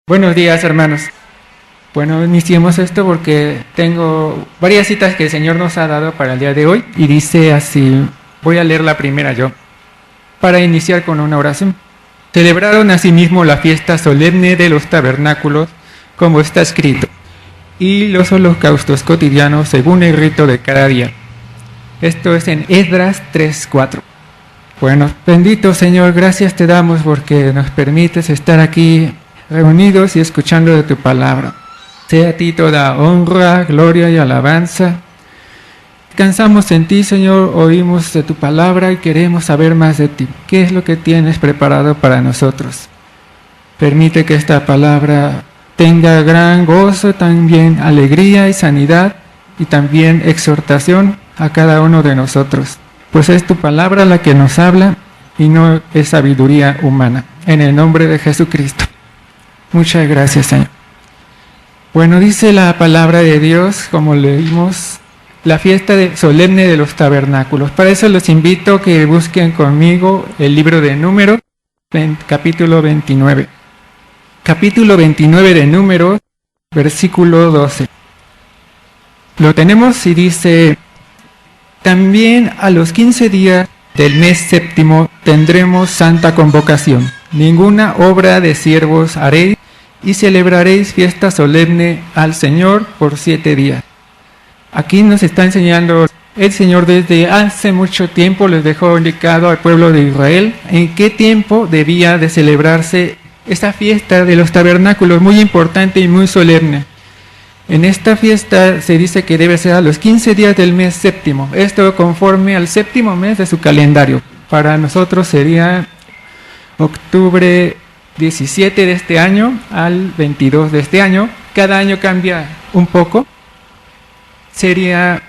Buenos días, hermanos. Bueno, iniciemos esto porque tengo varias citas que el Señor nos ha dado para el día de hoy y dice así, voy a leer la primera yo, para iniciar con una oración. Celebraron asimismo la fiesta solemne de los tabernáculos, como está escrito, y los holocaustos cotidianos según el rito de cada día. Esto es en Esdras 3:4. Bueno, bendito Señor, gracias te damos porque nos permites estar aquí reunidos y escuchando de tu palabra. Sea a ti toda honra, gloria y alabanza. Descansamos en ti, Señor, oímos de tu palabra y queremos saber más de ti. ¿Qué es lo que tienes preparado para nosotros? Permite que esta palabra tenga gran gozo, también alegría y sanidad y también exhortación a cada uno de nosotros. Pues es tu palabra la que nos habla y no es sabiduría humana. En el nombre de Jesucristo. Muchas gracias, Señor. Bueno, dice la palabra de Dios, como leímos, la fiesta solemne de los tabernáculos. Para eso los invito a que busquen conmigo el libro de Números, capítulo 29. Capítulo 29 de Números, versículo 12. Lo tenemos y dice, también a los 15 días del mes séptimo tendremos santa convocación. Ninguna obra de siervos haréis y celebraréis fiesta solemne al Señor por 7 días. Aquí nos está enseñando el Señor desde hace mucho tiempo les dejó indicado al pueblo de Israel en qué tiempo debía de celebrarse esta fiesta de los tabernáculos, muy importante y muy solemne. En esta fiesta se dice que debe ser a los 15 días del mes séptimo, esto conforme al séptimo mes de su calendario. Para nosotros sería octubre 17 de este año al 22 de este año. Cada año cambia un poco. Sería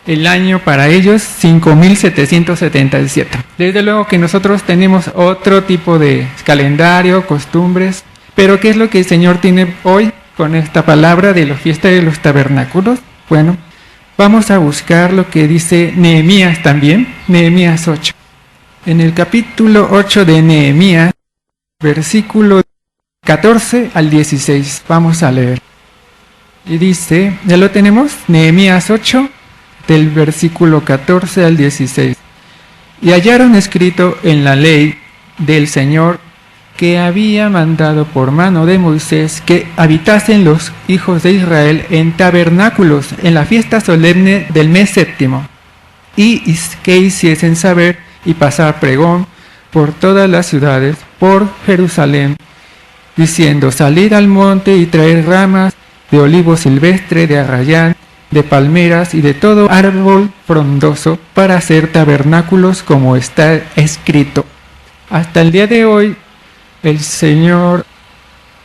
el año para ellos 5777. Desde luego que nosotros tenemos otro tipo de calendario, costumbres, pero ¿qué es lo que el Señor tiene hoy con esta palabra de la fiesta de los tabernáculos? Bueno, vamos a buscar lo que dice Nehemías también, Nehemías 8. En el capítulo 8 de Nehemías, versículo 14 al 16, vamos a leer. Y dice, ¿ya lo tenemos? Nehemías 8, del versículo 14 al 16. Y hallaron escrito en la ley del Señor que había mandado por mano de Moisés que habitasen los hijos de Israel en tabernáculos en la fiesta solemne del mes séptimo, y que hiciesen saber y pasar pregón por todas las ciudades, por Jerusalén, diciendo, salid al monte y traed ramas de olivo silvestre, de arrayán, de palmeras y de todo árbol frondoso para hacer tabernáculos como está escrito. Hasta el día de hoy, el Señor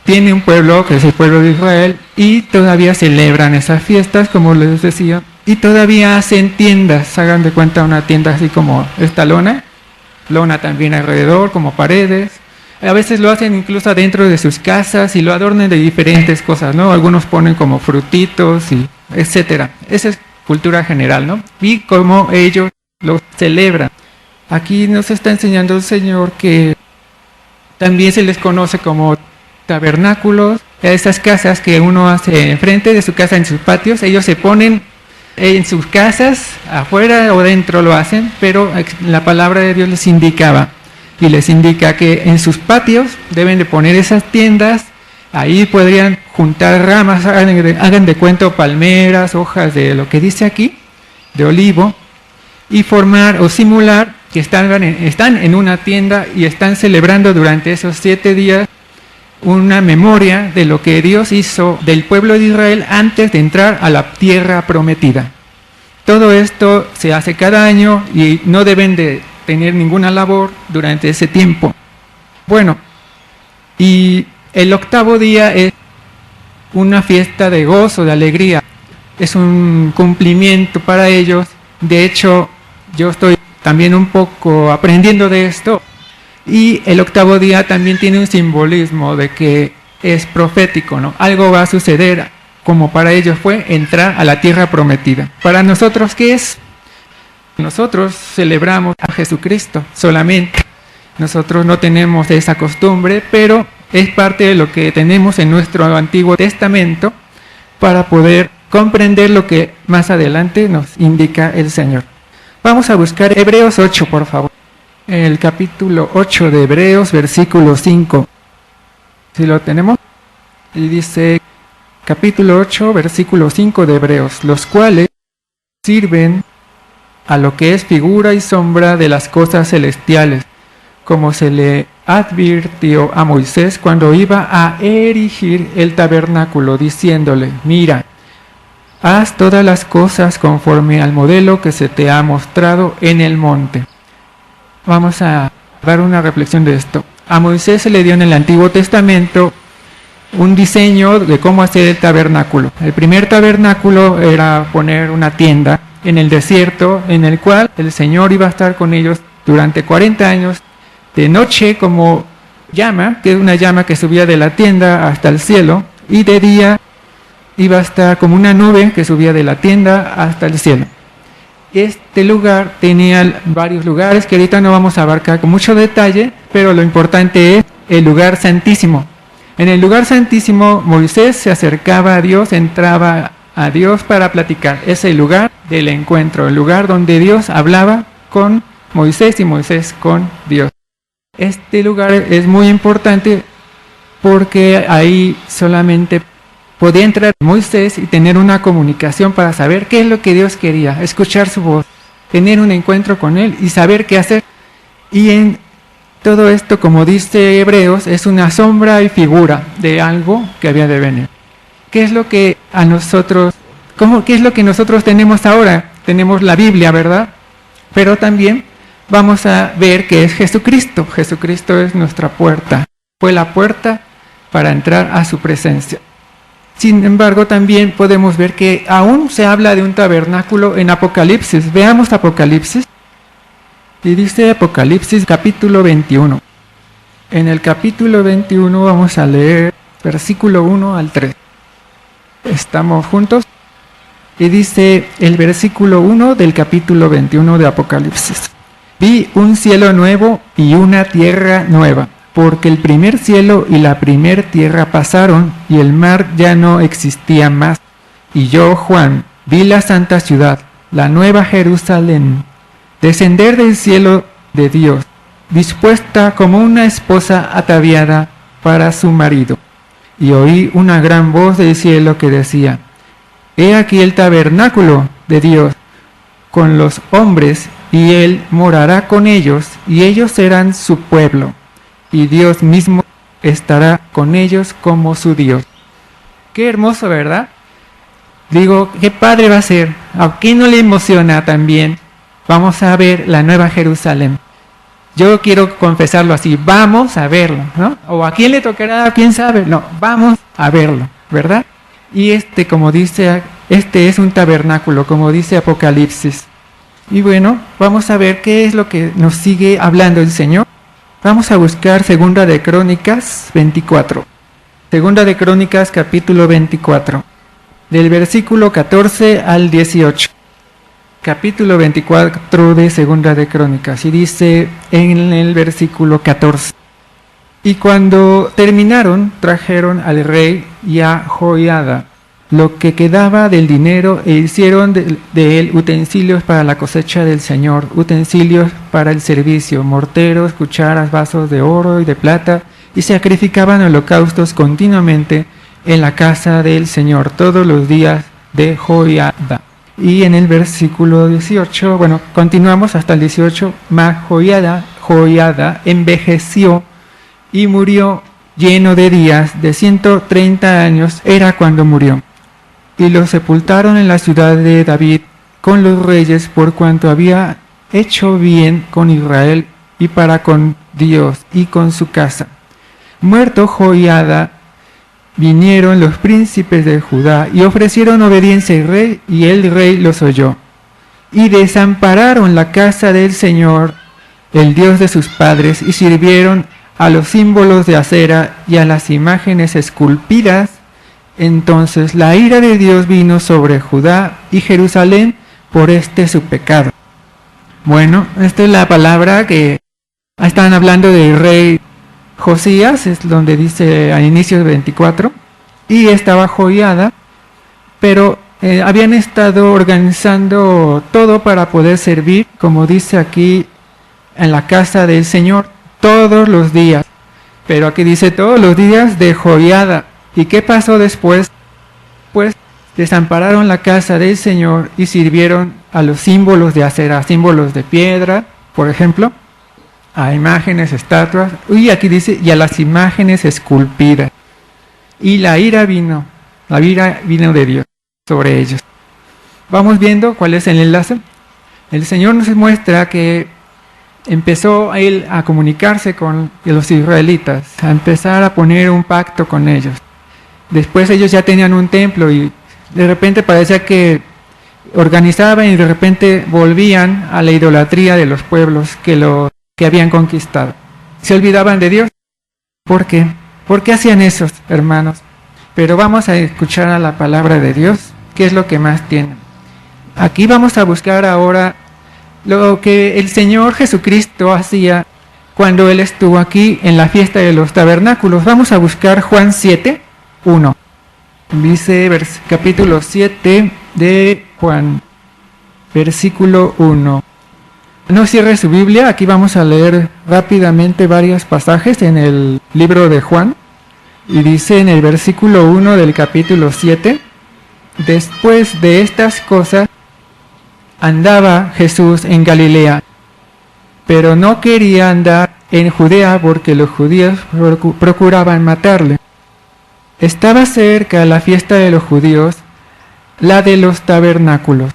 tiene un pueblo, que es el pueblo de Israel, y todavía celebran esas fiestas, como les decía, y todavía hacen tiendas. Hagan de cuenta una tienda así como esta lona también alrededor, como paredes. A veces lo hacen incluso adentro de sus casas y lo adornan de diferentes cosas, ¿no? Algunos ponen como frutitos y etcétera. Esa es cultura general, ¿no? Y como ellos lo celebran. Aquí nos está enseñando el Señor que también se les conoce como tabernáculos, esas casas que uno hace enfrente de su casa, en sus patios. Ellos se ponen en sus casas, afuera o dentro lo hacen, pero la palabra de Dios les indicaba y les indica que en sus patios deben de poner esas tiendas. Ahí podrían juntar ramas, hagan de cuenta palmeras, hojas de lo que dice aquí, de olivo, y formar o simular que están en una tienda y están celebrando durante esos 7 días una memoria de lo que Dios hizo del pueblo de Israel antes de entrar a la tierra prometida. Todo esto se hace cada año y no deben de tener ninguna labor durante ese tiempo. Bueno, y el octavo día es una fiesta de gozo, de alegría. Es un cumplimiento para ellos. De hecho, yo estoy también un poco aprendiendo de esto. Y el octavo día también tiene un simbolismo de que es profético, ¿no? Algo va a suceder, como para ellos fue entrar a la tierra prometida. Para nosotros, ¿qué es? Nosotros celebramos a Jesucristo solamente. Nosotros no tenemos esa costumbre, pero es parte de lo que tenemos en nuestro Antiguo Testamento para poder comprender lo que más adelante nos indica el Señor. Vamos a buscar Hebreos 8, por favor. El capítulo 8 de Hebreos, versículo 5. ¿Sí lo tenemos? Y dice, capítulo 8, versículo 5 de Hebreos, los cuales sirven a lo que es figura y sombra de las cosas celestiales, como se le advirtió a Moisés cuando iba a erigir el tabernáculo, diciéndole, mira, haz todas las cosas conforme al modelo que se te ha mostrado en el monte. Vamos a dar una reflexión de esto. A Moisés se le dio en el Antiguo Testamento un diseño de cómo hacer el tabernáculo. El primer tabernáculo era poner una tienda en el desierto, en el cual el Señor iba a estar con ellos durante 40 años, de noche como llama, que es una llama que subía de la tienda hasta el cielo, y de día iba a estar como una nube que subía de la tienda hasta el cielo. Este lugar tenía varios lugares que ahorita no vamos a abarcar con mucho detalle, pero lo importante es el lugar santísimo. En el lugar santísimo Moisés se acercaba a Dios, entraba a Dios para platicar. Es el lugar del encuentro, el lugar donde Dios hablaba con Moisés y Moisés con Dios. Este lugar es muy importante porque ahí solamente podía entrar Moisés y tener una comunicación para saber qué es lo que Dios quería, escuchar su voz, tener un encuentro con Él y saber qué hacer. Y en todo esto, como dice Hebreos, es una sombra y figura de algo que había de venir. ¿Qué es lo que a nosotros, qué es lo que nosotros tenemos ahora? Tenemos la Biblia, ¿verdad? Pero también vamos a ver que es Jesucristo. Jesucristo es nuestra puerta. Fue la puerta para entrar a su presencia. Sin embargo, también podemos ver que aún se habla de un tabernáculo en Apocalipsis. Veamos Apocalipsis. Y dice Apocalipsis capítulo 21. En el capítulo 21 vamos a leer versículo 1 al 3. ¿Estamos juntos? Y dice el versículo 1 del capítulo 21 de Apocalipsis. Vi un cielo nuevo y una tierra nueva, porque el primer cielo y la primer tierra pasaron, y el mar ya no existía más. Y yo, Juan, vi la santa ciudad, la nueva Jerusalén, descender del cielo de Dios, dispuesta como una esposa ataviada para su marido. Y oí una gran voz del cielo que decía, he aquí el tabernáculo de Dios con los hombres, y Él morará con ellos, y ellos serán su pueblo, y Dios mismo estará con ellos como su Dios. Qué hermoso, ¿verdad? Digo, qué padre va a ser. ¿A quién no le emociona también? Vamos a ver la nueva Jerusalén. Yo quiero confesarlo así, vamos a verlo, ¿no? O a quién le tocará, quién sabe, no, vamos a verlo, ¿verdad? Y como dice, este es un tabernáculo, como dice Apocalipsis. Y bueno, vamos a ver qué es lo que nos sigue hablando el Señor. Vamos a buscar Segunda de Crónicas 24. Segunda de Crónicas capítulo 24, del versículo 14 al 18. Capítulo 24 de Segunda de Crónicas, y dice en el versículo 14. Y cuando terminaron, trajeron al rey y a Joiada lo que quedaba del dinero, e hicieron de él utensilios para la cosecha del Señor, utensilios para el servicio, morteros, cucharas, vasos de oro y de plata, y sacrificaban holocaustos continuamente en la casa del Señor todos los días de Joiada. Y en el versículo 18, bueno, continuamos hasta el 18, mas Joiada envejeció y murió lleno de días, de 130 años era cuando murió. Y lo sepultaron en la ciudad de David con los reyes, por cuanto había hecho bien con Israel y para con Dios y con su casa. Muerto Joiada, vinieron los príncipes de Judá y ofrecieron obediencia al rey, y el rey los oyó. Y desampararon la casa del Señor, el Dios de sus padres, y sirvieron a los símbolos de acera y a las imágenes esculpidas. Entonces la ira de Dios vino sobre Judá y Jerusalén por su pecado. Bueno, esta es la palabra que están hablando del rey Josías, es donde dice al inicio del 24, y estaba Joiada, pero habían estado organizando todo para poder servir, como dice aquí, en la casa del Señor, todos los días. Pero aquí dice todos los días de Joiada. ¿Y qué pasó después? Pues desampararon la casa del Señor y sirvieron a los símbolos de acera, símbolos de piedra, por ejemplo, a imágenes, estatuas, y aquí dice, y a las imágenes esculpidas. Y la ira vino de Dios sobre ellos. Vamos viendo cuál es el enlace. El Señor nos muestra que empezó él a comunicarse con los israelitas, a empezar a poner un pacto con ellos. Después ellos ya tenían un templo y de repente parecía que organizaban y de repente volvían a la idolatría de los pueblos que habían conquistado. Se olvidaban de Dios. ¿Por qué? ¿Por qué hacían eso, hermanos? Pero vamos a escuchar a la palabra de Dios, que es lo que más tiene. Aquí vamos a buscar ahora lo que el Señor Jesucristo hacía cuando Él estuvo aquí en la fiesta de los tabernáculos. Vamos a buscar Juan 7, 1. Dice capítulo 7 de Juan, versículo 1. No cierre su Biblia, aquí vamos a leer rápidamente varios pasajes en el libro de Juan. Y dice en el versículo 1 del capítulo 7, después de estas cosas, andaba Jesús en Galilea, pero no quería andar en Judea porque los judíos procuraban matarle. Estaba cerca la fiesta de los judíos, la de los tabernáculos.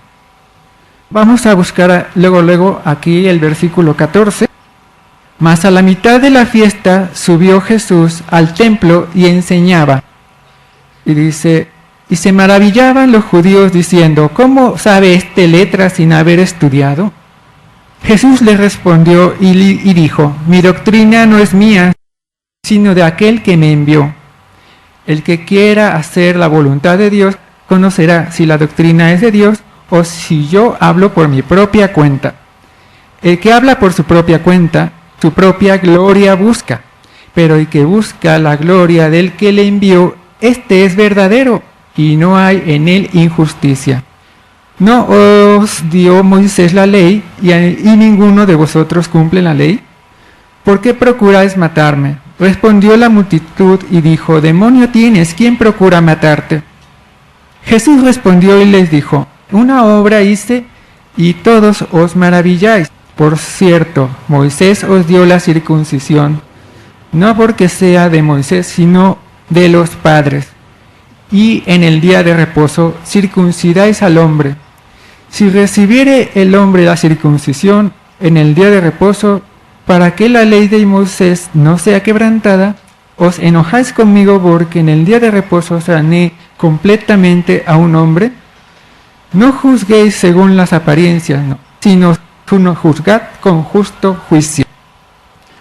Vamos a buscar luego aquí el versículo 14. Mas a la mitad de la fiesta subió Jesús al templo y enseñaba. Y dice, y se maravillaban los judíos diciendo, ¿cómo sabe este letra sin haber estudiado? Jesús les respondió y dijo, mi doctrina no es mía, sino de aquel que me envió. El que quiera hacer la voluntad de Dios, conocerá si la doctrina es de Dios o si yo hablo por mi propia cuenta. El que habla por su propia cuenta, su propia gloria busca, pero el que busca la gloria del que le envió, este es verdadero, y no hay en él injusticia. ¿No os dio Moisés la ley, y ninguno de vosotros cumple la ley? ¿Por qué procuráis matarme? Respondió la multitud y dijo, demonio tienes, ¿quién procura matarte? Jesús respondió y les dijo, una obra hice, y todos os maravilláis. Por cierto, Moisés os dio la circuncisión, no porque sea de Moisés, sino de los padres. Y en el día de reposo circuncidáis al hombre. Si recibiere el hombre la circuncisión en el día de reposo, para que la ley de Moisés no sea quebrantada, os enojáis conmigo porque en el día de reposo sané completamente a un hombre. No juzguéis según las apariencias, no, sino juzgad con justo juicio.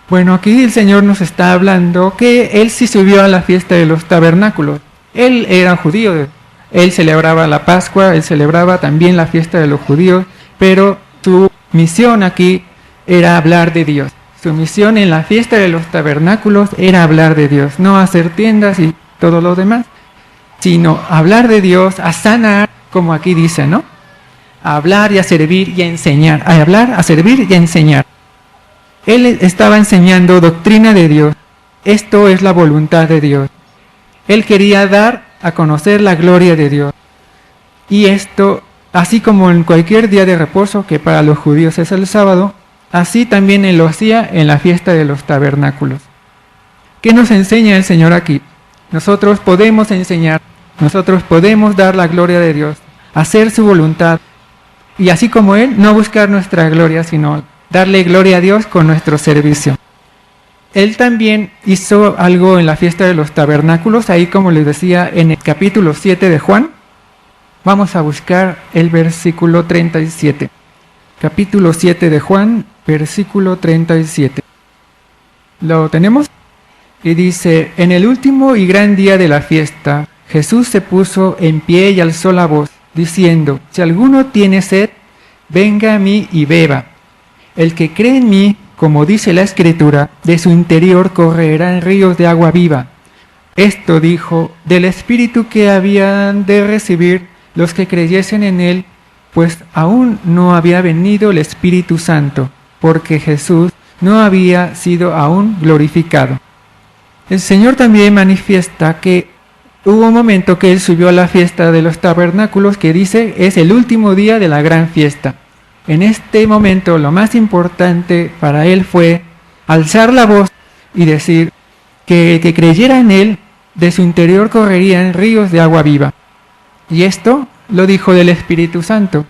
Bueno, aquí el Señor nos está hablando que Él sí subió a la fiesta de los tabernáculos. Él era judío, Él celebraba la Pascua, Él celebraba también la fiesta de los judíos, pero su misión aquí era hablar de Dios. Su misión en la fiesta de los tabernáculos era hablar de Dios, no hacer tiendas y todo lo demás, sino hablar de Dios, a sanar, como aquí dice, ¿no? A hablar y a servir y a enseñar, a hablar, a servir y a enseñar. Él estaba enseñando doctrina de Dios. Esto es la voluntad de Dios. Él quería dar a conocer la gloria de Dios. Y esto, así como en cualquier día de reposo, que para los judíos es el sábado, así también Él lo hacía en la fiesta de los tabernáculos. ¿Qué nos enseña el Señor aquí? Nosotros podemos enseñar, nosotros podemos dar la gloria de Dios, hacer su voluntad. Y así como Él, no buscar nuestra gloria, sino darle gloria a Dios con nuestro servicio. Él también hizo algo en la fiesta de los tabernáculos, ahí como les decía en el capítulo 7 de Juan. Vamos a buscar el versículo 37. Capítulo 7 de Juan, versículo 37. ¿Lo tenemos? Y dice, en el último y gran día de la fiesta, Jesús se puso en pie y alzó la voz, diciendo, si alguno tiene sed, venga a mí y beba. El que cree en mí, como dice la Escritura, de su interior correrán ríos de agua viva. Esto dijo del Espíritu que habían de recibir los que creyesen en él, pues aún no había venido el Espíritu Santo, porque Jesús no había sido aún glorificado. El Señor también manifiesta que hubo un momento que Él subió a la fiesta de los tabernáculos, que dice es el último día de la gran fiesta. En este momento lo más importante para Él fue alzar la voz y decir que el que creyera en Él, de su interior correrían ríos de agua viva. Y esto lo dijo del Espíritu Santo.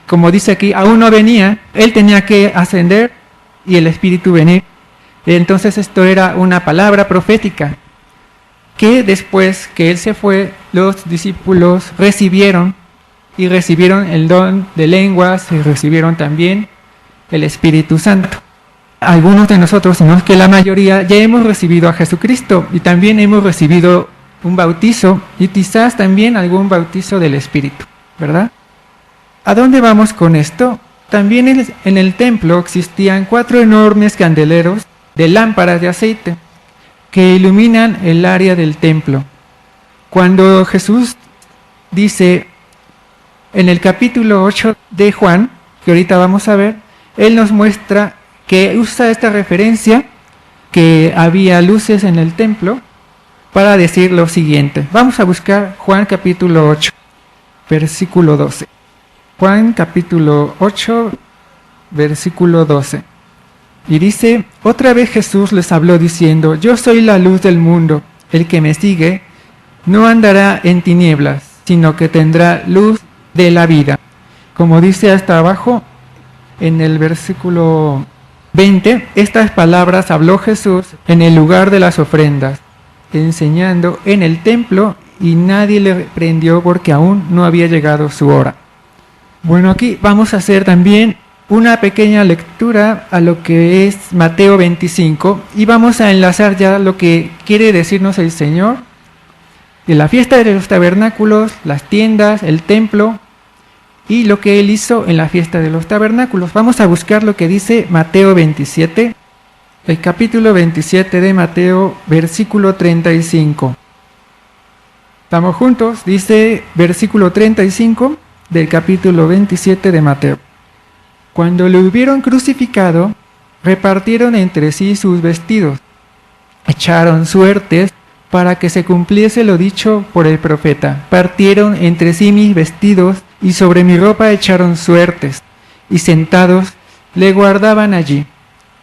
Como dice aquí, aún no venía, Él tenía que ascender y el Espíritu venir. Entonces esto era una palabra profética, que después que Él se fue, los discípulos recibieron el don de lenguas y recibieron también el Espíritu Santo. Algunos de nosotros, sino es que la mayoría, ya hemos recibido a Jesucristo y también hemos recibido un bautizo y quizás también algún bautizo del Espíritu, ¿verdad? ¿A dónde vamos con esto? También en el templo existían 4 enormes candeleros de lámparas de aceite que iluminan el área del templo. Cuando Jesús dice en el capítulo 8 de Juan, que ahorita vamos a ver, Él nos muestra que usa esta referencia, que había luces en el templo, para decir lo siguiente. Vamos a buscar Juan capítulo 8, versículo 12. Juan capítulo 8, versículo 12. Y dice, otra vez Jesús les habló diciendo, yo soy la luz del mundo, el que me sigue no andará en tinieblas, sino que tendrá luz de la vida. Como dice hasta abajo, en el versículo 20, estas palabras habló Jesús en el lugar de las ofrendas, enseñando en el templo, y nadie le reprendió porque aún no había llegado su hora. Bueno, aquí vamos a hacer también una pequeña lectura a lo que es Mateo 25 y vamos a enlazar ya lo que quiere decirnos el Señor de la fiesta de los tabernáculos, las tiendas, el templo y lo que Él hizo en la fiesta de los tabernáculos. Vamos a buscar lo que dice Mateo 27, el capítulo 27 de Mateo, versículo 35. ¿Estamos juntos? Dice versículo 35 del capítulo 27 de Mateo. Cuando lo hubieron crucificado, repartieron entre sí sus vestidos, echaron suertes para que se cumpliese lo dicho por el profeta. Partieron entre sí mis vestidos y sobre mi ropa echaron suertes, y sentados le guardaban allí.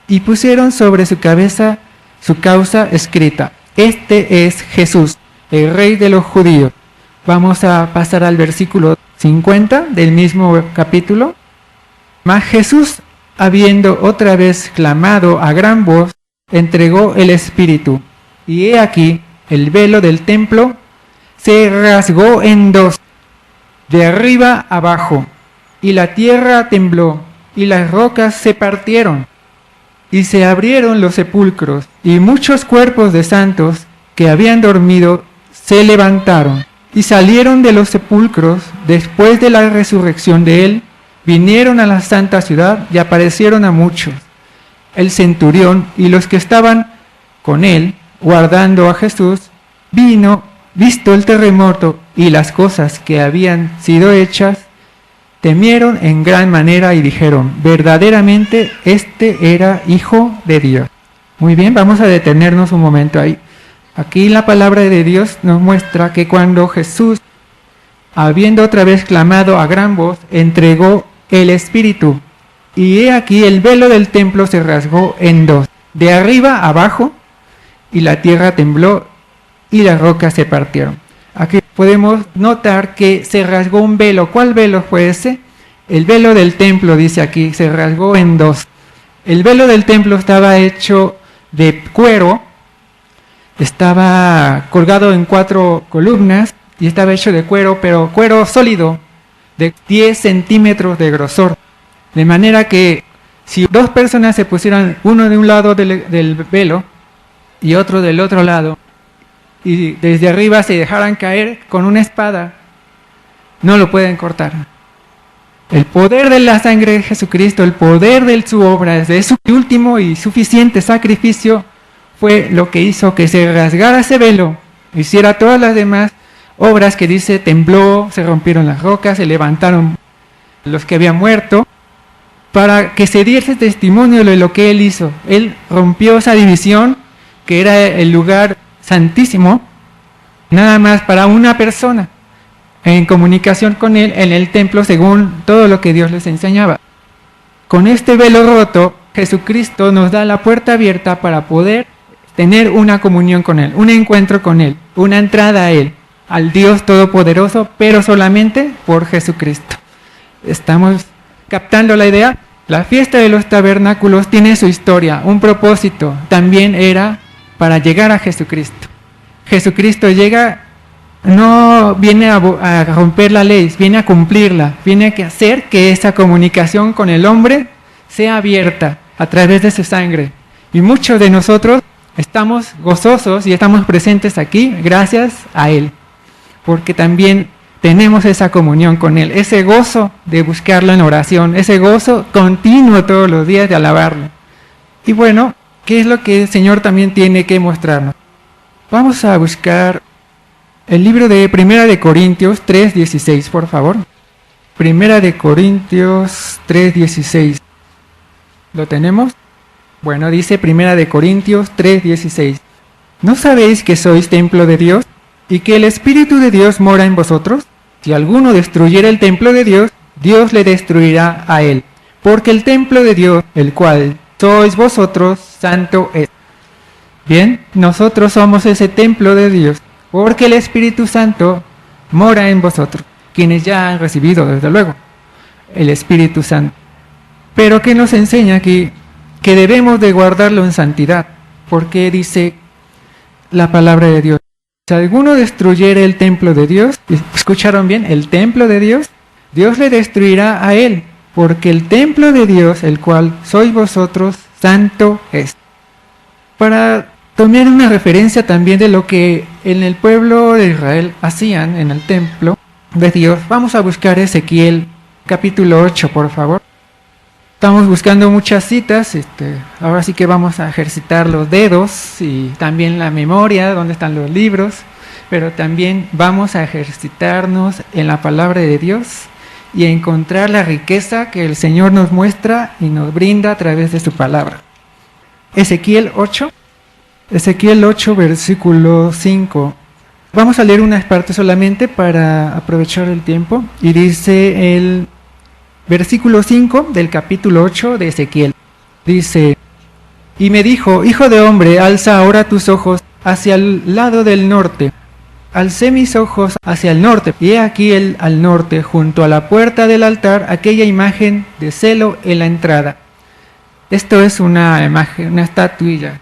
Y pusieron sobre su cabeza su causa escrita: Este es Jesús, el Rey de los judíos. Vamos a pasar al versículo 50 del mismo capítulo. Mas Jesús, habiendo otra vez clamado a gran voz, entregó el Espíritu. Y he aquí, el velo del templo se rasgó en dos, de arriba abajo, y la tierra tembló, y las rocas se partieron, y se abrieron los sepulcros, y muchos cuerpos de santos que habían dormido se levantaron, y salieron de los sepulcros después de la resurrección de él, vinieron a la santa ciudad y aparecieron a muchos. El centurión y los que estaban con él, guardando a Jesús, vino, visto el terremoto y las cosas que habían sido hechas, temieron en gran manera y dijeron: verdaderamente este era Hijo de Dios. Muy bien, vamos a detenernos un momento ahí. Aquí la palabra de Dios nos muestra que cuando Jesús, habiendo otra vez clamado a gran voz, entregó el Espíritu, y he aquí el velo del templo se rasgó en dos, de arriba abajo, y la tierra tembló y las rocas se partieron. Aquí podemos notar que se rasgó un velo. ¿Cuál velo fue ese? El velo del templo, dice aquí, se rasgó en dos. El velo del templo estaba hecho de cuero, estaba colgado en 4 columnas y estaba hecho de cuero, pero cuero sólido, de 10 centímetros de grosor. De manera que si 2 personas se pusieran uno de un lado del velo y otro del otro lado, y desde arriba se dejaran caer con una espada, no lo pueden cortar. El poder de la sangre de Jesucristo, el poder de su obra, de su último y suficiente sacrificio, fue lo que hizo que se rasgara ese velo, hiciera todas las demás obras que dice, tembló, se rompieron las rocas, se levantaron los que habían muerto, para que se diese testimonio de lo que Él hizo. Él rompió esa división, que era el lugar santísimo, nada más para una persona, en comunicación con Él en el templo según todo lo que Dios les enseñaba. Con este velo roto, Jesucristo nos da la puerta abierta para poder tener una comunión con Él, un encuentro con Él, una entrada a Él, al Dios Todopoderoso, pero solamente por Jesucristo. ¿Estamos captando la idea? La fiesta de los tabernáculos tiene su historia, un propósito, también era para llegar a Jesucristo. Jesucristo llega, no viene a romper la ley, viene a cumplirla, viene a hacer que esa comunicación con el hombre sea abierta a través de su sangre. Y muchos de nosotros estamos gozosos y estamos presentes aquí gracias a Él, porque también tenemos esa comunión con Él, ese gozo de buscarlo en oración, ese gozo continuo todos los días de alabarlo. Y bueno, ¿qué es lo que el Señor también tiene que mostrarnos? Vamos a buscar el libro de Primera de Corintios 3:16, por favor. Primera de Corintios 3:16. ¿Lo tenemos? Bueno, dice Primera de Corintios 3:16. ¿No sabéis que sois templo de Dios y que el Espíritu de Dios mora en vosotros? Si alguno destruyera el templo de Dios, Dios le destruirá a él. Porque el templo de Dios, el cual sois vosotros, santo es. Bien, nosotros somos ese templo de Dios, porque el Espíritu Santo mora en vosotros, quienes ya han recibido, desde luego, el Espíritu Santo. Pero ¿qué nos enseña aquí? Que debemos de guardarlo en santidad, porque dice la palabra de Dios. Si alguno destruyere el templo de Dios, ¿escucharon bien? El templo de Dios, Dios le destruirá a él, porque el templo de Dios, el cual sois vosotros, santo es. Para tomar una referencia también de lo que en el pueblo de Israel hacían en el templo de Dios, vamos a buscar Ezequiel capítulo 8, por favor. Estamos buscando muchas citas, ahora sí que vamos a ejercitar los dedos y también la memoria, dónde están los libros, pero también vamos a ejercitarnos en la palabra de Dios y a encontrar la riqueza que el Señor nos muestra y nos brinda a través de su palabra. Ezequiel 8, versículo 5. Vamos a leer unas partes solamente para aprovechar el tiempo, y dice el versículo 5 del capítulo 8 de Ezequiel. Dice, y me dijo, hijo de hombre, alza ahora tus ojos hacia el lado del norte. Alcé mis ojos hacia el norte, y he aquí al norte, junto a la puerta del altar, aquella imagen de celo en la entrada. Esto es una imagen, una estatuilla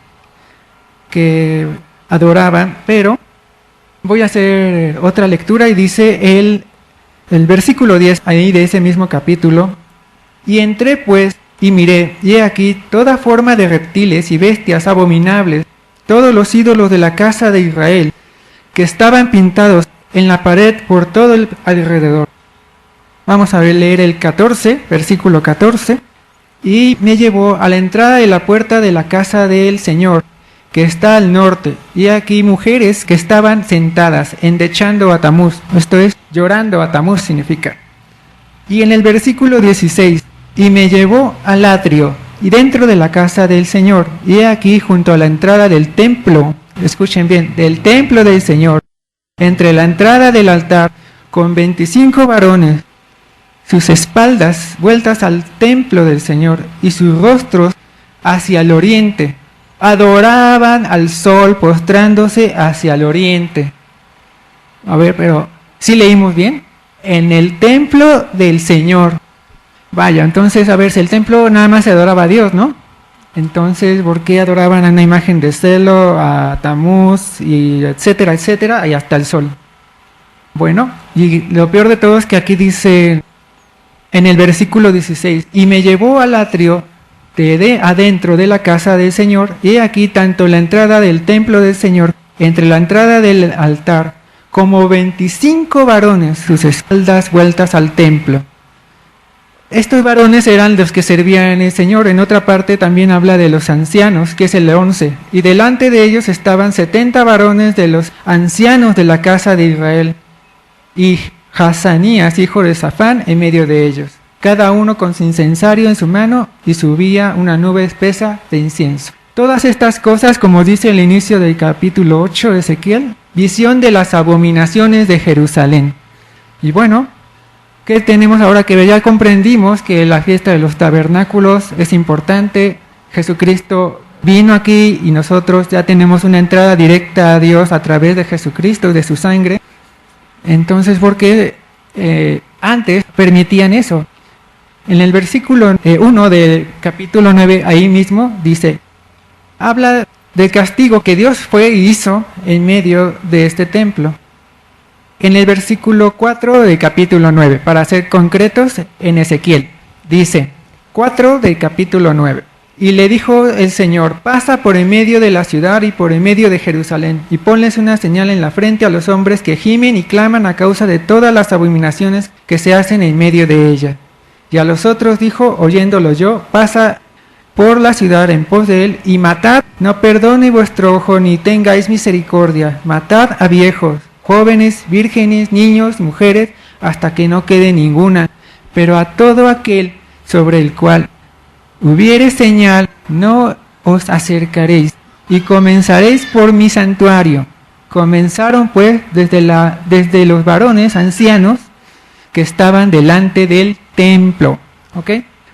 que adoraban, pero voy a hacer otra lectura y dice el versículo 10 ahí de ese mismo capítulo, y entré pues y miré, y he aquí toda forma de reptiles y bestias abominables, todos los ídolos de la casa de Israel, que estaban pintados en la pared por todo el alrededor. Vamos a leer el 14, versículo 14, y me llevó a la entrada de la puerta de la casa del Señor, que está al norte, y aquí mujeres que estaban sentadas, endechando a Tamuz, esto es, llorando a Tamuz significa. Y en el versículo 16, y me llevó al atrio, y dentro de la casa del Señor, y he aquí junto a la entrada del templo, escuchen bien, del templo del Señor, entre la entrada del altar, con 25 varones, sus espaldas vueltas al templo del Señor, y sus rostros hacia el oriente, adoraban al sol postrándose hacia el oriente. A ver, pero ¿sí leímos bien? En el templo del Señor. Vaya, entonces, a ver, si el templo nada más se adoraba a Dios, ¿no? Entonces, ¿por qué adoraban a una imagen de celo, a Tamuz, y etcétera, etcétera, y hasta el sol? Bueno, y lo peor de todo es que aquí dice, en el versículo 16, y me llevó al atrio de adentro de la casa del Señor, y aquí tanto la entrada del templo del Señor, entre la entrada del altar, como 25 varones, sus espaldas vueltas al templo. estos varones eran los que servían al Señor. En otra parte también habla de los ancianos, que es el 11. Y delante de ellos estaban 70 varones de los ancianos de la casa de Israel. Y Hazanías, hijo de Safán, en medio de ellos. Cada uno con su incensario en su mano, y subía una nube espesa de incienso. Todas estas cosas, como dice el inicio del capítulo 8 de Ezequiel, visión de las abominaciones de Jerusalén. Y bueno, ¿qué tenemos ahora que ver? Ya comprendimos que la fiesta de los tabernáculos es importante. Jesucristo vino aquí y nosotros ya tenemos una entrada directa a Dios a través de Jesucristo y de su sangre. Entonces, ¿por qué antes permitían eso? En el versículo 1 del capítulo 9, ahí mismo dice, habla del castigo que Dios fue y hizo en medio de este templo. En el versículo 4 del capítulo 9, para ser concretos, en Ezequiel, dice, 4 del capítulo 9. Y le dijo el Señor, pasa por en medio de la ciudad y por en medio de Jerusalén, y ponles una señal en la frente a los hombres que gimen y claman a causa de todas las abominaciones que se hacen en medio de ella. Y a los otros dijo, oyéndolo yo, pasa por la ciudad en pos de él, y matad, no perdone vuestro ojo, ni tengáis misericordia, matad a viejos, jóvenes, vírgenes, niños, mujeres, hasta que no quede ninguna. Pero a todo aquel sobre el cual hubiere señal, no os acercaréis, y comenzaréis por mi santuario. Comenzaron pues desde los varones ancianos que estaban delante del templo. ¿Ok?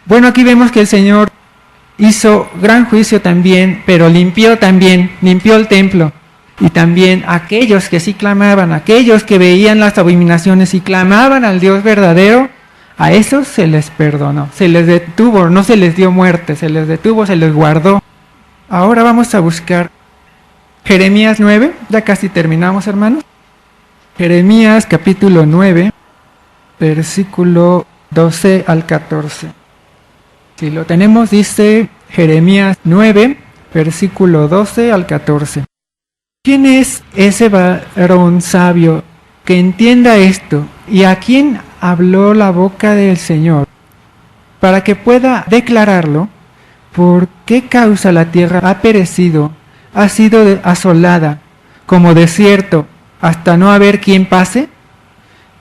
Bueno, aquí vemos que el Señor hizo gran juicio también, pero limpió el templo. Y también aquellos que sí clamaban, aquellos que veían las abominaciones y clamaban al Dios verdadero, a esos se les perdonó, se les detuvo, no se les dio muerte, se les detuvo, se les guardó. Ahora vamos a buscar Jeremías 9, ya casi terminamos, hermanos. Jeremías capítulo 9, versículo 12 al 14. Si lo tenemos, dice Jeremías 9, versículo 12 al 14. ¿Quién es ese varón sabio que entienda esto? ¿Y a quién habló la boca del Señor? Para que pueda declararlo, ¿por qué causa la tierra ha perecido, ha sido asolada, como desierto, hasta no haber quien pase?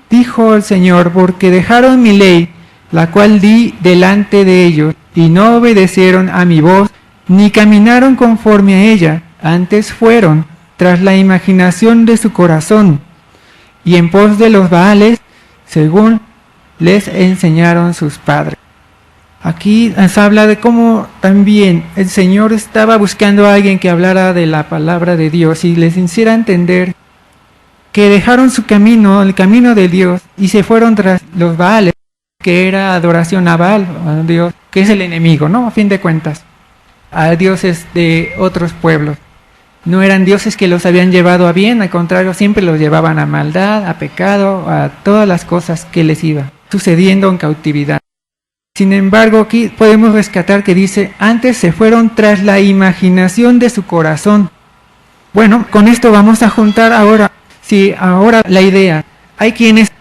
Dijo el Señor, porque dejaron mi ley, la cual di delante de ellos, y no obedecieron a mi voz, ni caminaron conforme a ella, antes fueron tras la imaginación de su corazón, y en pos de los Baales, según les enseñaron sus padres. Aquí nos habla de cómo también el Señor estaba buscando a alguien que hablara de la palabra de Dios y les hiciera entender que dejaron su camino, el camino de Dios, y se fueron tras los Baales, que era adoración a Baal, a Dios, que es el enemigo, ¿no? A fin de cuentas, a dioses de otros pueblos. No eran dioses que los habían llevado a bien, al contrario, siempre los llevaban a maldad, a pecado, a todas las cosas que les iba sucediendo en cautividad. Sin embargo, aquí podemos rescatar que dice, antes se fueron tras la imaginación de su corazón. Bueno, con esto vamos a juntar ahora la idea. Hay quienes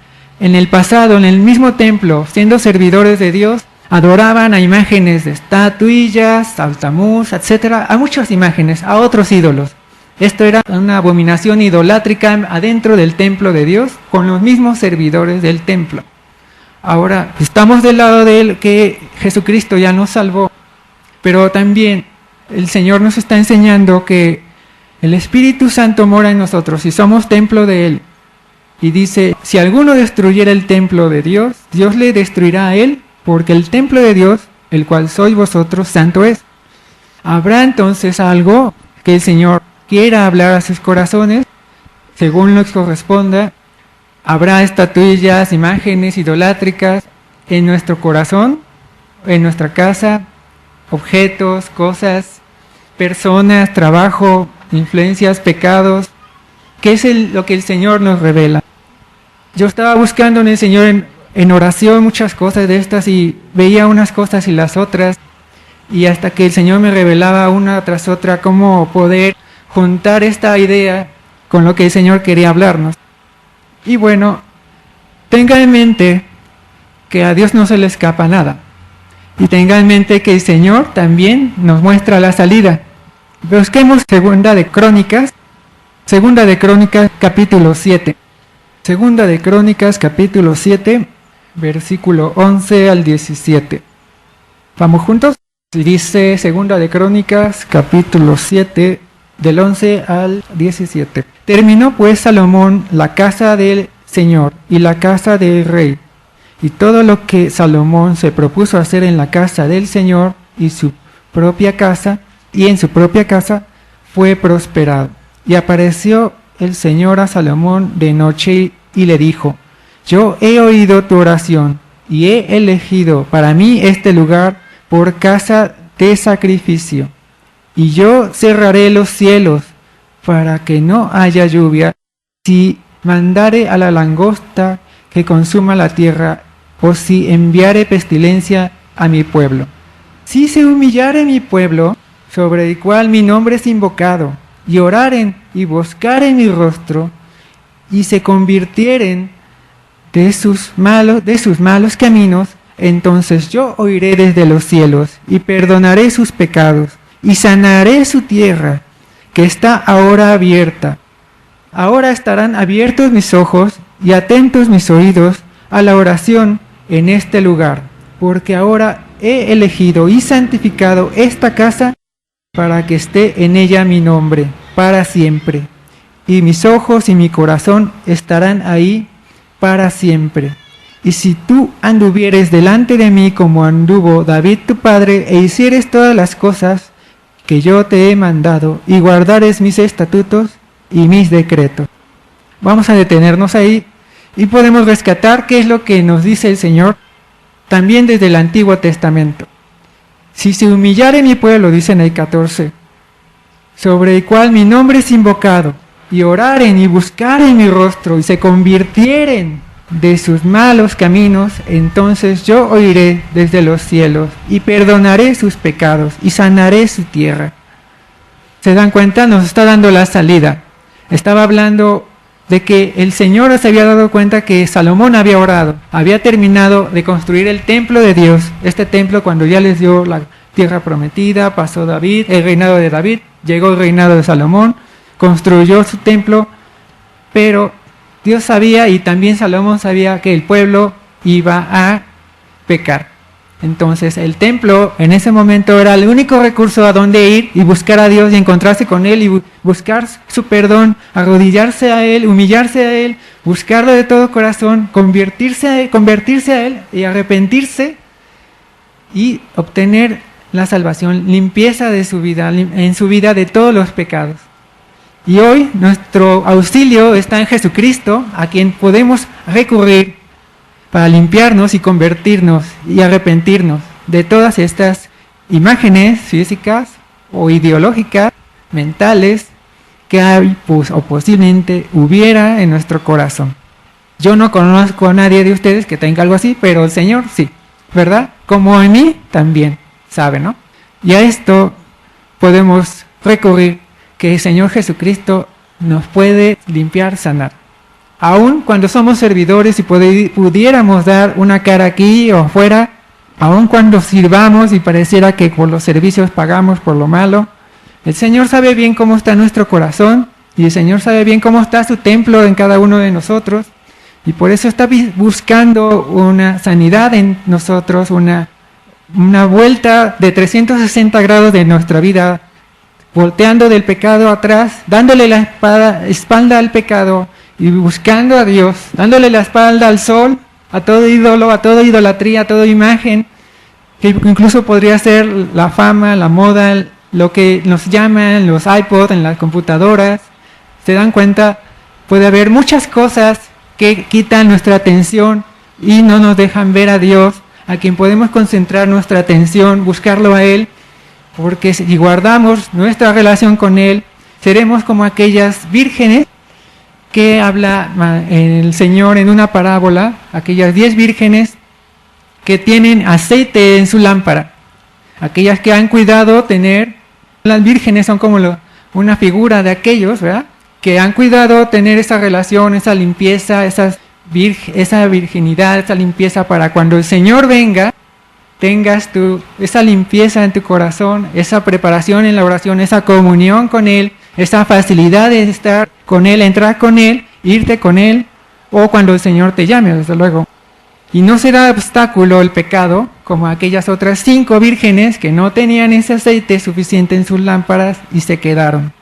en el pasado, en el mismo templo, siendo servidores de Dios, adoraban a imágenes de estatuillas, al Tamuz, etcétera, a muchas imágenes, a otros ídolos. Esto era una abominación idolátrica adentro del templo de Dios, con los mismos servidores del templo. Ahora, estamos del lado de él, que Jesucristo ya nos salvó, pero también el Señor nos está enseñando que el Espíritu Santo mora en nosotros y somos templo de él. Y dice, si alguno destruyera el templo de Dios, Dios le destruirá a él, porque el templo de Dios, el cual sois vosotros, santo es. Habrá entonces algo que el Señor quiera hablar a sus corazones, según lo que corresponda. Habrá estatuillas, imágenes idolátricas en nuestro corazón, en nuestra casa, objetos, cosas, personas, trabajo, influencias, pecados. ¿Qué es lo que el Señor nos revela? Yo estaba buscando en el Señor en oración muchas cosas de estas y veía unas cosas y las otras, y hasta que el Señor me revelaba una tras otra cómo poder juntar esta idea con lo que el Señor quería hablarnos. Y bueno, tenga en mente que a Dios no se le escapa nada. Y tenga en mente que el Señor también nos muestra la salida. Busquemos Segunda de Crónicas capítulo 7. Segunda de Crónicas capítulo 7, versículo 11 al 17. ¿Vamos juntos? Y dice Segunda de Crónicas capítulo 7, del 11 al 17. Terminó pues Salomón la casa del Señor y la casa del rey, y todo lo que Salomón se propuso hacer en la casa del Señor y en su propia casa fue prosperado. Y apareció el Señor a Salomón de noche y le dijo: yo he oído tu oración y he elegido para mí este lugar por casa de sacrificio. Y yo cerraré los cielos para que no haya lluvia, si mandare a la langosta que consuma la tierra, o si enviare pestilencia a mi pueblo. Si se humillare mi pueblo, sobre el cual mi nombre es invocado, y oraren y buscaren mi rostro, y se convirtieren de sus malos caminos, entonces yo oiré desde los cielos, y perdonaré sus pecados, y sanaré su tierra, que está ahora abierta. Ahora estarán abiertos mis ojos, y atentos mis oídos a la oración en este lugar, porque ahora he elegido y santificado esta casa, para que esté en ella mi nombre, para siempre. Y mis ojos y mi corazón estarán ahí para siempre. Y si tú anduvieres delante de mí como anduvo David tu padre, e hicieres todas las cosas que yo te he mandado, y guardares mis estatutos y mis decretos. Vamos a detenernos ahí y podemos rescatar qué es lo que nos dice el Señor también desde el Antiguo Testamento. Si se humillare mi pueblo, dice en el 14, sobre el cual mi nombre es invocado, y oraren y buscaren mi rostro, y se convirtieren de sus malos caminos, entonces yo oiré desde los cielos, y perdonaré sus pecados, y sanaré su tierra. ¿Se dan cuenta? Nos está dando la salida. Estaba hablando de que el Señor se había dado cuenta que Salomón había orado, había terminado de construir el templo de Dios, este templo cuando ya les dio la tierra prometida, pasó David, el reinado de David, llegó el reinado de Salomón, construyó su templo, pero Dios sabía y también Salomón sabía que el pueblo iba a pecar. Entonces el templo en ese momento era el único recurso a donde ir y buscar a Dios y encontrarse con Él y buscar su perdón, arrodillarse a Él, humillarse a Él, buscarlo de todo corazón, convertirse a Él y arrepentirse y obtener la salvación, limpieza de su vida, en su vida de todos los pecados. Y hoy nuestro auxilio está en Jesucristo, a quien podemos recurrir para limpiarnos y convertirnos y arrepentirnos de todas estas imágenes físicas o ideológicas, mentales, que hay o posiblemente hubiera en nuestro corazón. Yo no conozco a nadie de ustedes que tenga algo así, pero el Señor sí, ¿verdad? Como en mí también, sabe, ¿no? Y a esto podemos recurrir, que el Señor Jesucristo nos puede limpiar, sanar. Aun cuando somos servidores y pudiéramos dar una cara aquí o afuera, aun cuando sirvamos y pareciera que por los servicios pagamos por lo malo, el Señor sabe bien cómo está nuestro corazón y el Señor sabe bien cómo está su templo en cada uno de nosotros, y por eso está buscando una sanidad en nosotros, una vuelta de 360 grados de nuestra vida, volteando del pecado atrás, dándole la espalda al pecado y buscando a Dios, dándole la espalda al sol, a todo ídolo, a toda idolatría, a toda imagen, que incluso podría ser la fama, la moda, lo que nos llaman los iPods en las computadoras. ¿Se dan cuenta? Puede haber muchas cosas que quitan nuestra atención y no nos dejan ver a Dios, a quien podemos concentrar nuestra atención, buscarlo a Él, porque si guardamos nuestra relación con Él, seremos como aquellas vírgenes que habla el Señor en una parábola, aquellas 10 vírgenes que tienen aceite en su lámpara, aquellas que han cuidado tener, las vírgenes son como una figura de aquellos, ¿verdad?, que han cuidado tener esa relación, esa limpieza, esas esa virginidad, esa limpieza, para cuando el Señor venga, tengas esa limpieza en tu corazón, esa preparación en la oración, esa comunión con Él, esa facilidad de estar con Él, entrar con Él, irte con Él, o cuando el Señor te llame, desde luego. Y no será obstáculo el pecado, como aquellas otras 5 vírgenes que no tenían ese aceite suficiente en sus lámparas y se quedaron.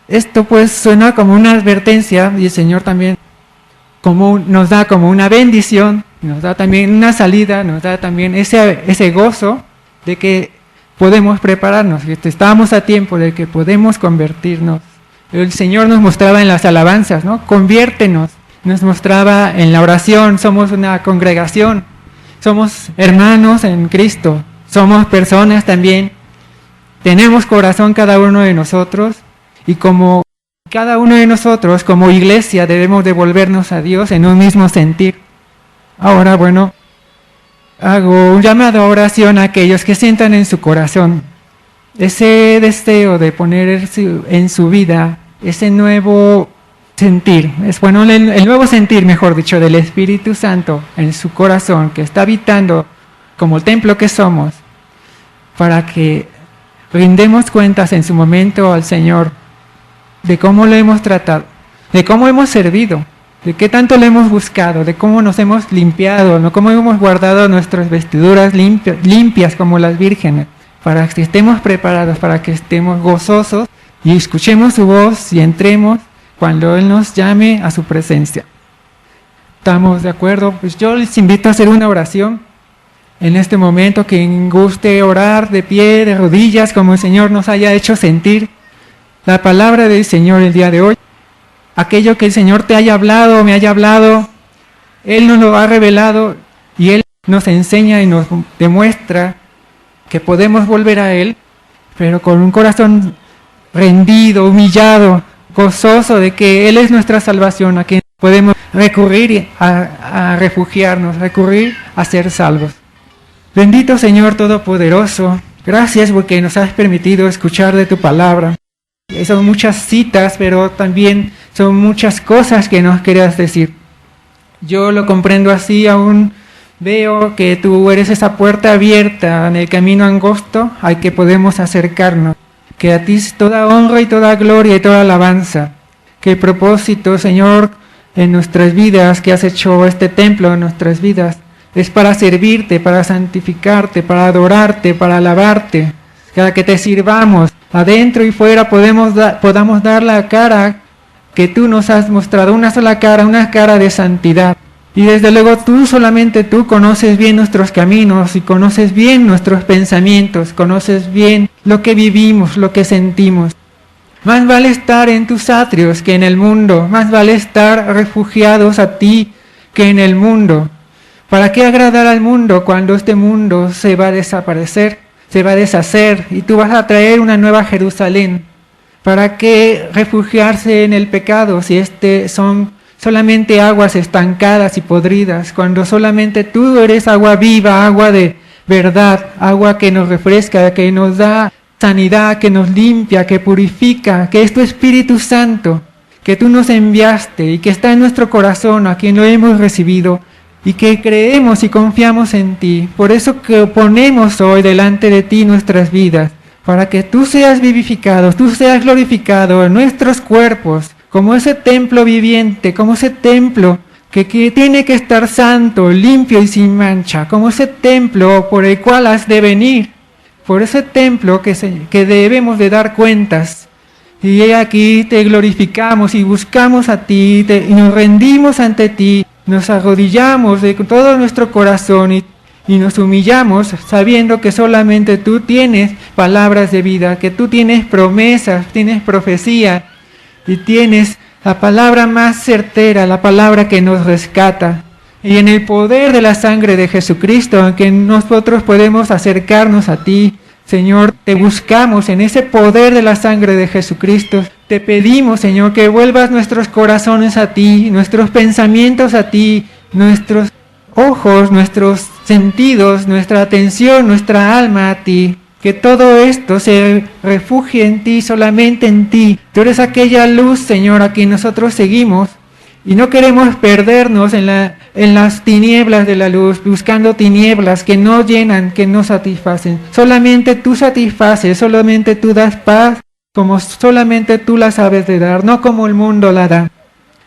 Esto pues suena como una advertencia, y el Señor también nos da como una bendición, nos da también una salida, nos da también ese gozo de que podemos prepararnos, que estamos a tiempo, de que podemos convertirnos. El Señor nos mostraba en las alabanzas, ¿no? Conviértenos. Nos mostraba en la oración, somos una congregación, somos hermanos en Cristo, somos personas también, tenemos corazón cada uno de nosotros, y como cada uno de nosotros, como iglesia, debemos devolvernos a Dios en un mismo sentir. Ahora, bueno, hago un llamado a oración a aquellos que sientan en su corazón ese deseo de poner en su vida ese nuevo sentir, el nuevo sentir, mejor dicho, del Espíritu Santo en su corazón, que está habitando como el templo que somos, para que rindemos cuentas en su momento al Señor de cómo lo hemos tratado, de cómo hemos servido, de qué tanto le hemos buscado, de cómo nos hemos limpiado, ¿no? Cómo hemos guardado nuestras vestiduras limpias como las vírgenes, para que estemos preparados, para que estemos gozosos y escuchemos su voz y entremos cuando Él nos llame a su presencia. ¿Estamos de acuerdo? Pues yo les invito a hacer una oración en este momento. Quien guste orar de pie, de rodillas, como el Señor nos haya hecho sentir la palabra del Señor el día de hoy. Aquello que el Señor te haya hablado, me haya hablado, Él nos lo ha revelado y Él nos enseña y nos demuestra que podemos volver a Él, pero con un corazón rendido, humillado, gozoso de que Él es nuestra salvación, a quien podemos recurrir a refugiarnos, recurrir a ser salvos. Bendito Señor Todopoderoso, gracias porque nos has permitido escuchar de tu palabra. Son muchas citas, pero también son muchas cosas que nos querías decir. Yo lo comprendo así, aún veo que tú eres esa puerta abierta en el camino angosto al que podemos acercarnos. Que a ti es toda honra y toda gloria y toda alabanza. Que el propósito, Señor, en nuestras vidas, que has hecho este templo en nuestras vidas, es para servirte, para santificarte, para adorarte, para alabarte, para que te sirvamos. Adentro y fuera podamos dar la cara que tú nos has mostrado, una sola cara, una cara de santidad. Y desde luego solamente tú conoces bien nuestros caminos y conoces bien nuestros pensamientos, conoces bien lo que vivimos, lo que sentimos. Más vale estar en tus atrios que en el mundo, más vale estar refugiados a ti que en el mundo. ¿Para qué agradar al mundo cuando este mundo se va a desaparecer, se va a deshacer y tú vas a traer una nueva Jerusalén? ¿Para qué refugiarse en el pecado si son solamente aguas estancadas y podridas, cuando solamente tú eres agua viva, agua de verdad, agua que nos refresca, que nos da sanidad, que nos limpia, que purifica, que es tu Espíritu Santo, que tú nos enviaste y que está en nuestro corazón, a quien lo hemos recibido, y que creemos y confiamos en ti? Por eso que ponemos hoy delante de ti nuestras vidas, para que tú seas vivificado, tú seas glorificado en nuestros cuerpos, como ese templo viviente, como ese templo que tiene que estar santo, limpio y sin mancha, como ese templo por el cual has de venir, por ese templo que debemos de dar cuentas. Y aquí te glorificamos y buscamos a ti, y nos rendimos ante ti, nos arrodillamos de todo nuestro corazón y nos humillamos sabiendo que solamente tú tienes palabras de vida, que tú tienes promesas, tienes profecía, y tienes la palabra más certera, la palabra que nos rescata. Y en el poder de la sangre de Jesucristo, en que nosotros podemos acercarnos a ti, Señor, te buscamos en ese poder de la sangre de Jesucristo. Te pedimos, Señor, que vuelvas nuestros corazones a ti, nuestros pensamientos a ti, nuestros ojos, nuestros sentidos, nuestra atención, nuestra alma a ti. Que todo esto se refugie en ti, solamente en ti. Tú eres aquella luz, Señor, a quien nosotros seguimos Y no queremos perdernos en las tinieblas de la luz, buscando tinieblas que no llenan, que no satisfacen. Solamente tú satisfaces, solamente tú das paz, como solamente tú la sabes de dar, no como el mundo la da.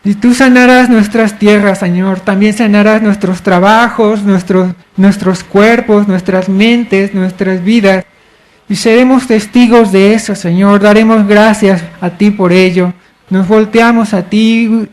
Y tú sanarás nuestras tierras, Señor. También sanarás nuestros trabajos, nuestros cuerpos, nuestras mentes, nuestras vidas. Y seremos testigos de eso, Señor. Daremos gracias a ti por ello. Nos volteamos a ti,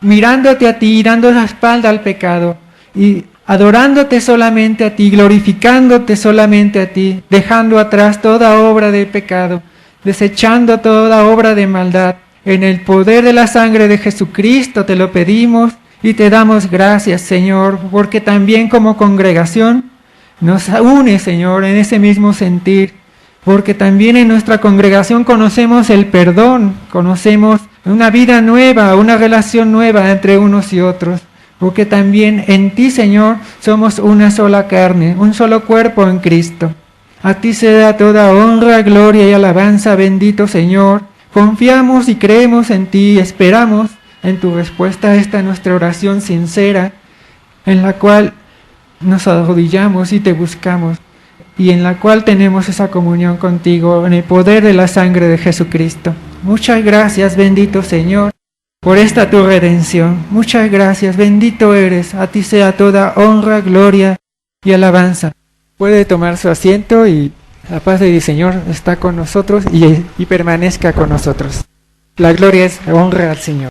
mirándote a ti, dando la espalda al pecado. Y adorándote solamente a ti, glorificándote solamente a ti, dejando atrás toda obra de pecado, desechando toda obra de maldad. En el poder de la sangre de Jesucristo te lo pedimos y te damos gracias, Señor, porque también como congregación nos une, Señor, en ese mismo sentir, porque también en nuestra congregación conocemos el perdón, conocemos una vida nueva, una relación nueva entre unos y otros, porque también en ti, Señor, somos una sola carne, un solo cuerpo en Cristo. A ti se da toda honra, gloria y alabanza, bendito Señor. Confiamos y creemos en ti, esperamos en tu respuesta a esta nuestra oración sincera, en la cual nos arrodillamos y te buscamos, y en la cual tenemos esa comunión contigo en el poder de la sangre de Jesucristo. Muchas gracias, bendito Señor, por esta tu redención. Muchas gracias, bendito eres. A ti sea toda honra, gloria y alabanza. Puede tomar su asiento y la paz del Señor está con nosotros y permanezca con nosotros. La gloria es honra al Señor.